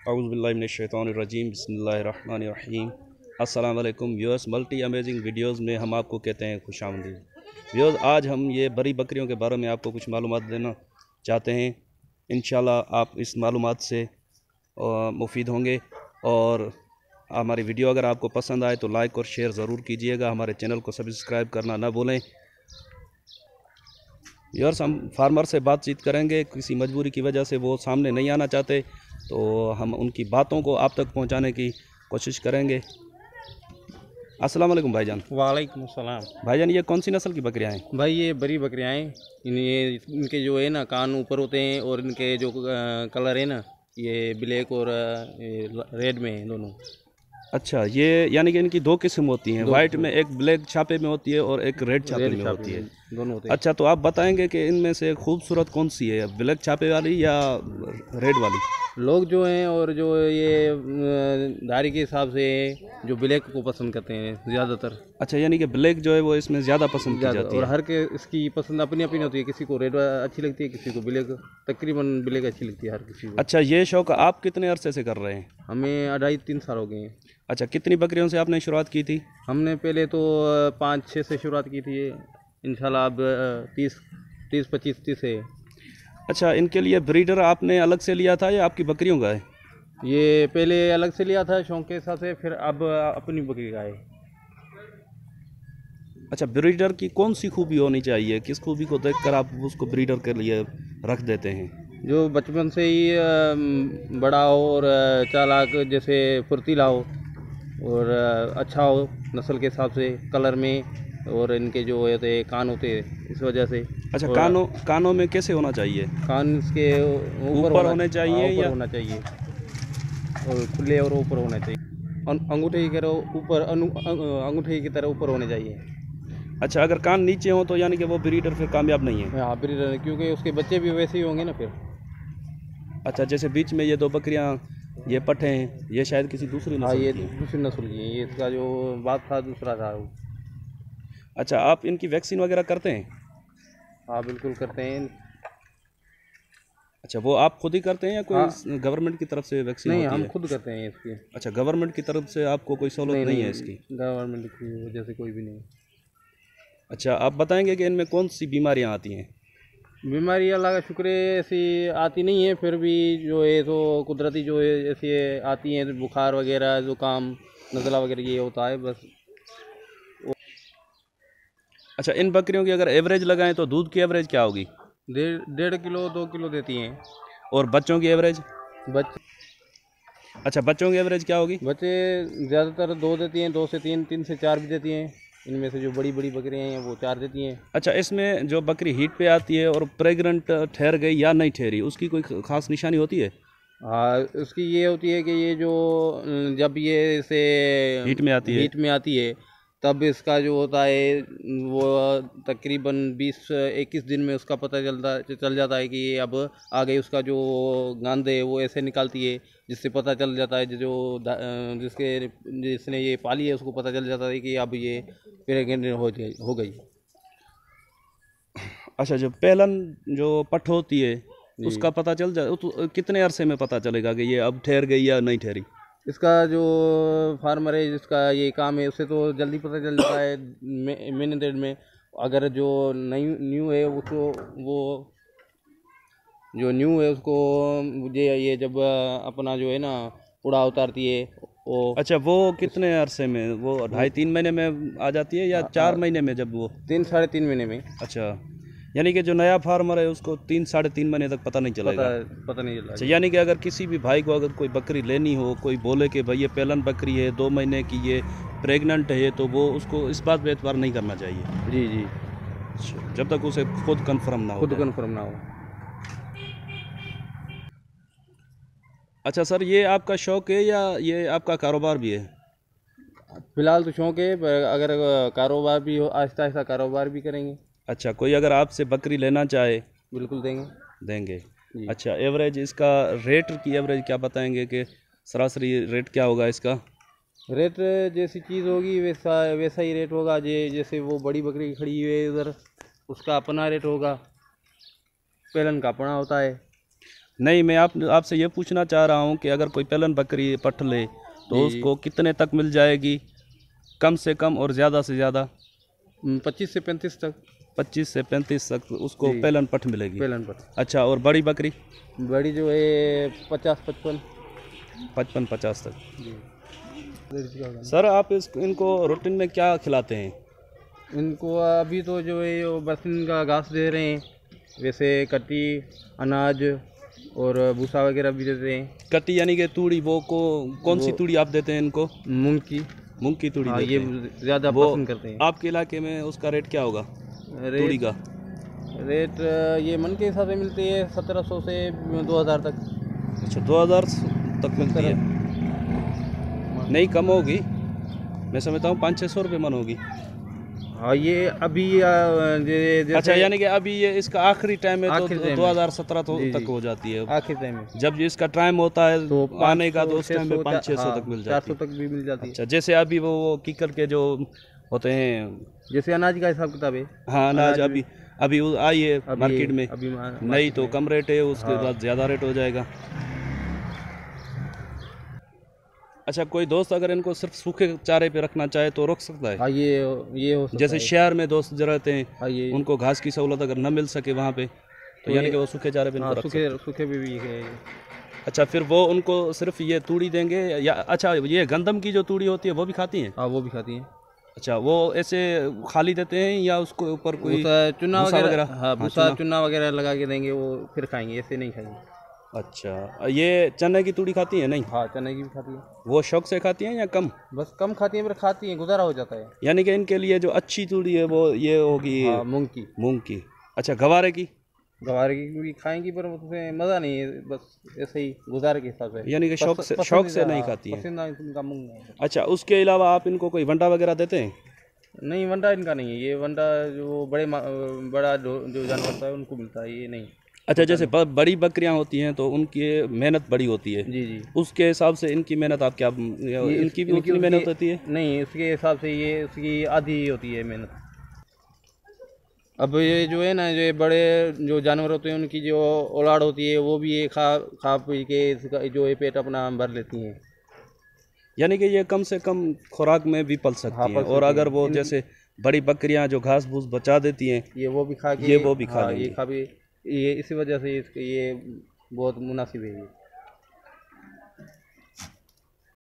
औज़ुबिल्लाहिमिनश्शैतानिर्रजीम बिस्मिल्लाहिर्रहमानिर्रहीम। अस्सलाम वालेकुम व्यूअर्स, मल्टी अमेजिंग वीडियोज़ में हम आपको कहते हैं खुशामदीद। व्यूअर्स, आज हम ये बड़ी बकरियों के बारे में आपको कुछ मालूमात देना चाहते हैं। इंशाल्लाह आप इस मालूमात से मुफीद होंगे। और हमारी वीडियो अगर आपको पसंद आए तो लाइक और शेयर ज़रूर कीजिएगा। हमारे चैनल को सब्सक्राइब करना ना भूलें। व्यूअर्स, हम फार्मर से बातचीत करेंगे। किसी मजबूरी की वजह से वो सामने नहीं आना चाहते, तो हम उनकी बातों को आप तक पहुंचाने की कोशिश करेंगे। अस्सलाम वालेकुम भाईजान। वालेकुम सलाम। भाईजान, ये कौन सी नस्ल की बकरियां हैं? भाई ये बड़ी बकरियाँ हैं। इनके जो है ना कान ऊपर होते हैं और इनके जो कलर है ना ये ब्लैक और रेड में है दोनों। अच्छा, ये यानी कि इनकी दो किस्म होती हैं, वाइट में एक ब्लैक छापे में होती है और एक रेड छापे में होती है, दोनों होते हैं। अच्छा, तो आप बताएंगे कि इनमें से खूबसूरत कौन सी है, ब्लैक छापे वाली या रेड वाली? लोग जो हैं और जो ये धारी के हिसाब से जो ब्लैक को पसंद करते हैं ज़्यादातर। अच्छा, यानी कि ब्लैक जो है वो इसमें ज़्यादा पसंद की जाती है। और हर के इसकी पसंद अपनी अपनी होती है। किसी को रेड अच्छी लगती है, किसी को ब्लैक, तकरीबन ब्लैक अच्छी लगती है हर किसी को। अच्छा, ये शौक आप कितने अरसे से कर रहे हैं? हमें 2.5-3 साल हो गए हैं। अच्छा, कितनी बकरियों से आपने शुरुआत की थी? हमने पहले तो 5-6 से शुरुआत की थी। इंशाल्लाह अब 30-25 है। अच्छा, इनके लिए ब्रीडर आपने अलग से लिया था या आपकी बकरियों का है? ये पहले अलग से लिया था शौक के हिसाब से, फिर अब अपनी बकरी का है। अच्छा, ब्रीडर की कौन सी खूबी होनी चाहिए, किस खूबी को देखकर आप उसको ब्रीडर के लिए रख देते हैं? जो बचपन से ही बड़ा हो और चालाक, जैसे फुर्तीला हो और अच्छा हो नस्ल के हिसाब से, कलर में, और इनके जो होते कान होते इस वजह से। अच्छा, कानों में कैसे होना चाहिए? कान इसके ऊपर होने चाहिए ऊपर या होना चाहिए और खुले और ऊपर होना चाहिए। अंगूठे की तरह ऊपर, अंगूठे की तरह ऊपर होने चाहिए। अच्छा, अगर कान नीचे हो तो यानी कि वो ब्रीडर फिर कामयाब नहीं है? हाँ, ब्रीडर, क्योंकि उसके बच्चे भी वैसे ही होंगे ना फिर। अच्छा, जैसे बीच में ये दो बकरियां, ये पट्ठे हैं, ये शायद किसी दूसरी हाँ, नस्ल ये की हैं। दूसरी नस्ल की है। ये इसका जो बाप था दूसरा था वो। अच्छा, आप इनकी वैक्सीन वगैरह करते हैं? हाँ, बिल्कुल करते हैं। अच्छा, वो आप खुद ही करते हैं या कोई गवर्नमेंट की तरफ से वैक्सीन नहीं, होती हम है? खुद करते हैं इसकी। अच्छा, गवर्नमेंट की तरफ से आपको कोई सहूलत नहीं है इसकी? गवर्नमेंट की वजह से कोई भी नहीं। अच्छा, आप बताएंगे कि इनमें कौन सी बीमारियां आती हैं? बीमारी अल्लाह का शुक्र है ऐसी आती नहीं है, फिर भी जो है तो कुदरती जो है ऐसी आती हैं, बुखार वगैरह, ज़ुकाम, नज़ला वगैरह ये होता है बस। अच्छा, इन बकरियों की अगर एवरेज लगाएं तो दूध की एवरेज क्या होगी? 1.5 किलो 2 किलो देती हैं। और बच्चों की एवरेज? बच्चे अच्छा, बच्चों की एवरेज क्या होगी? बच्चे ज़्यादातर 2 देती हैं, 2 से 3, 3 से 4 भी देती हैं। इनमें से जो बड़ी बड़ी बकरियाँ हैं वो 4 देती हैं। अच्छा, इसमें जो बकरी हीट पे आती है और प्रेग्नेंट ठहर गई या नहीं ठहरी, उसकी कोई खास निशानी होती है? हाँ, उसकी ये होती है कि ये जो जब ये से हीट में आती है? तब इसका जो होता है वो तकरीबन 20-21 दिन में उसका पता चल जाता है कि ये अब आ गई। उसका जो गंध है वो ऐसे निकालती है जिससे पता चल जाता है, जिसने ये पाली है उसको पता चल जाता है कि अब ये प्रेग्नेंट हो गई। अच्छा, जो पहलन जो पठ होती है उसका पता चल जाए तो कितने अरसे में पता चलेगा कि ये अब ठहर गई या नहीं ठहरी? इसका जो फार्मर है जिसका ये काम है उससे तो जल्दी पता चल जाता है, महीने डेढ़ में। अगर जो न्यू है उसको, वो जो न्यू है उसको मुझे ये जब अपना जो है ना उड़ा उतारती है वो। अच्छा, वो कितने अरसे में, वो 2.5-3 महीने में आ जाती है या 4 महीने में? जब वो 3-3.5 महीने में। अच्छा, यानी कि जो नया फार्मर है उसको 3-3.5 महीने तक पता नहीं चलेगा? पता नहीं चला। अच्छा, यानी कि अगर किसी भी भाई को अगर कोई बकरी लेनी हो, कोई बोले कि भाई ये पहलन बकरी है, 2 महीने की, ये प्रेग्नेंट है, तो वो उसको इस बात पे एतबार नहीं करना चाहिए? जी जी। अच्छा, जब तक उसे खुद कंफर्म ना हो। खुद कंफर्म ना हो। अच्छा सर, ये आपका शौक है या ये आपका कारोबार भी है? फिलहाल तो शौक है, पर अगर कारोबार भी हो, आहिस्ता आहिस्ता कारोबार भी करेंगे। अच्छा, कोई अगर आपसे बकरी लेना चाहे? बिल्कुल देंगे। देंगे। अच्छा, एवरेज इसका रेट की एवरेज क्या बताएंगे कि सरासरी रेट क्या होगा इसका? रेट जैसी चीज़ होगी वैसा ही रेट होगा। जैसे वो बड़ी बकरी खड़ी हुई है उधर, उसका अपना रेट होगा, पेलन का अपना होता है। नहीं, मैं आपसे ये पूछना चाह रहा हूँ कि अगर कोई पेलन बकरी पट ले तो उसको कितने तक मिल जाएगी, कम से कम और ज़्यादा से ज़्यादा? 25 से 35 तक। 25 से 35 तक उसको पेलन पट मिलेगी। पेलन पट। अच्छा, और बड़ी बकरी? बड़ी जो है 50-55। 55-50 तक जी। सर, आप इनको रूटीन में क्या खिलाते हैं? इनको अभी तो जो है वो बस इनका घास दे रहे हैं, वैसे कट्टी, अनाज और भूसा वगैरह भी देते हैं। कट्टी यानी कि तूड़ी, वो कौन सी तूड़ी आप देते हैं इनको? मूंग की तूड़ी। हाँ, ये ज़्यादा पसंद करते हैं। आपके इलाके में उसका रेट क्या होगा तूड़ी का? रेट ये मन के हिसाब से मिलती है 1700 से 2000 तक। अच्छा, 2000 तक मिलती है? नहीं, कम होगी, मैं समझता हूँ 500-600 रुपये मन होगी। हाँ, ये अभी अच्छा, यानी कि अभी ये इसका आखिरी टाइम है तो 2017 तक हो जाती है आखिरी टाइम में। जब इसका टाइम होता है तो आने का, तो उस टाइम में 500-600 तक मिल जाती है। 400 तक भी मिल जाती है। अच्छा, जैसे अभी वो कीकर के जो होते हैं, जैसे अनाज का हिसाब किताब है। हाँ, अनाज अभी आई है मार्केट में, नहीं तो कम रेट है, उसके बाद ज़्यादा रेट हो जाएगा। अच्छा, कोई दोस्त अगर इनको सिर्फ सूखे चारे पे रखना चाहे तो रोक सकता है? हाँ, ये हो सकता जैसे है। शहर में दोस्त जो रहते हैं, हाँ, उनको घास की सहूलत अगर न मिल सके वहाँ पे, तो यानी कि वो सूखे चारे पे इनको रख सकते हैं। सूखे भी है। अच्छा, फिर वो उनको सिर्फ ये तूड़ी देंगे या? अच्छा, ये गंदम की जो तूड़ी होती है वो भी खाती हैं? हाँ, वो भी खाती हैं। अच्छा, वो ऐसे खाली देते हैं या उसको ऊपर कोई चूना वगैरह? हाँ, भूसा चूना वगैरह लगा के देंगे, वो फिर खाएंगे, ऐसे नहीं खाएंगे। अच्छा, ये चने की तूड़ी खाती है? नहीं। हाँ, चने की भी खाती है। वो शौक से खाती हैं या कम? बस कम खाती हैं, पर खाती हैं, गुजारा हो जाता है। यानी कि इनके लिए जो अच्छी तूड़ी है वो ये होगी मूंग की। अच्छा, गवारे की भी खाएंगी, पर उसमें मज़ा नहीं है, बस ऐसे ही गुजारे के हिसाब से। यानी कि शौक से नहीं खाती है। अच्छा, उसके अलावा आप इनको कोई वंडा वगैरह देते हैं? नहीं, वंडा इनका नहीं है। ये वंडा जो बड़ा जो जानवर होता है उनको मिलता है, ये नहीं। अच्छा, जैसे बड़ी बकरियां होती हैं तो उनकी मेहनत बड़ी होती है। जी जी। उसके हिसाब से इनकी मेहनत आप क्या, इनकी भी उतनी मेहनत होती है? नहीं, उसके हिसाब से ये उसकी आधी होती है मेहनत। अब ये जो है ना, जो बड़े जो जानवर होते हैं उनकी जो औलाद होती है वो भी ये खा पी के जो है पेट अपना भर लेती हैं। यानी कि ये कम से कम खुराक में भी पल सकती हैं। और अगर वो जैसे बड़ी बकरियां जो घास भूस बचा देती हैं, ये वो भी खा लेंगी। ये इसी वजह से ये बहुत मुनासिब है ये।